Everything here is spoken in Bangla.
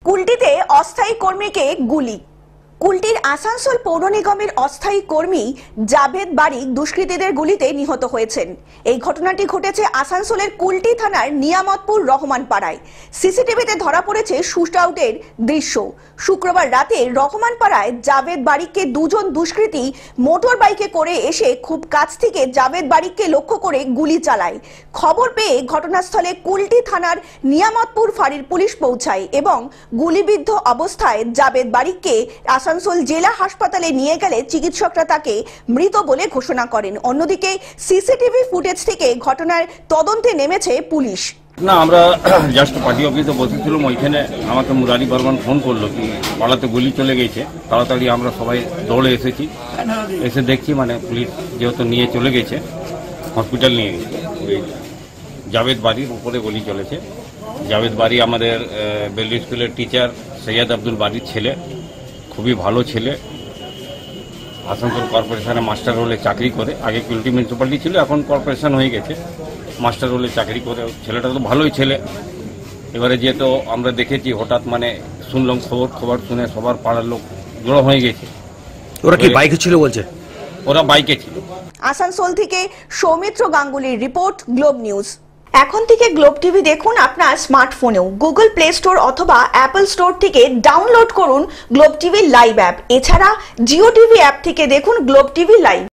কুলটিতে অস্থায়ী কর্মীকে গুলি। কুলটির আসানসোল পৌর নিগমের অস্থায়ী কর্মী জাভেদ বারিক দুষ্কৃতীদের গুলিতে নিহত হয়েছেন। এই ঘটনাটি ঘটেছে আসানসোলের কুলটি থানার নিয়ামতপুর রহমান পাড়ায়। সিসিটিভিতে ধরা পড়েছে শুটআউটের দৃশ্য। শুক্রবার রাতে রহমান পাড়ায় জাভেদ বারিককে দুজন দুষ্কৃতী মোটর বাইকে করে এসে খুব কাছ থেকে জাভেদ বারিককে লক্ষ্য করে গুলি চালায়। খবর পেয়ে ঘটনাস্থলে কুলটি থানার নিয়ামতপুর ফাঁড়ির পুলিশ পৌঁছায় এবং গুলিবিদ্ধ অবস্থায় জাভেদ বারিককে আসানসোল জেলা হাসপাতালে নিয়ে গেলে চিকিৎসকরা তাকে মৃত বলে ঘোষণা করেন। অন্যদিকে সিসিটিভি ফুটেজ থেকে ঘটনার তদন্তে নেমেছে পুলিশ। না, আমরা জাস্ট পার্টি অফিসে বসেছিলাম, ওইখানে আমাকে মুরারি বর্মন ফোন করলো কি পাড়াতে গুলি চলে গেছে। তাড়াতাড়ি আমরা সবাই দৌড়ে এসেছি, এসে দেখছি মানে পুলিশ যেহেতু নিয়ে চলে গেছে, হসপিটাল নিয়ে গেছে। ওই জাভেদ বাড়ির উপরে গুলি চলেছে। জাভেদ বাড়ি আমাদের বেলডি স্কুলের টিচার সৈয়দ আব্দুল বাড়ির ছেলে, খুবই ভালো ছেলে। আসানসোল কর্পোরেশনে মাস্টার রোলে চাকরি করে, আগে কুলটি মিউনিসিপ্যালিটি ছিল, এখন কর্পোরেশন হয়ে গেছে। মাস্টার রোলে চাকরি করে ছেলেটা তো ভালোই ছেলে। এবারে যেহেতু আমরা দেখেছি হঠাৎ মানে শুনলাম খবর শুনে সবার পাড়ার লোক জড়ো হয়ে গেছে। ওরা কি বাইকে ছিল বলছে? ওরা বাইকে ছিল। আসানসোল থেকে সৌমিত্র গাঙ্গুলির রিপোর্ট, গ্লোব নিউজ। এখন থেকে গ্লোব টিভি দেখুন আপনার স্মার্টফোনেও। গুগল প্লে স্টোর অথবা অ্যাপল স্টোর থেকে ডাউনলোড করুন গ্লোব টিভি লাইভ অ্যাপ। এছাড়া জিও টিভি অ্যাপ থেকে দেখুন গ্লোব টিভি লাইভ।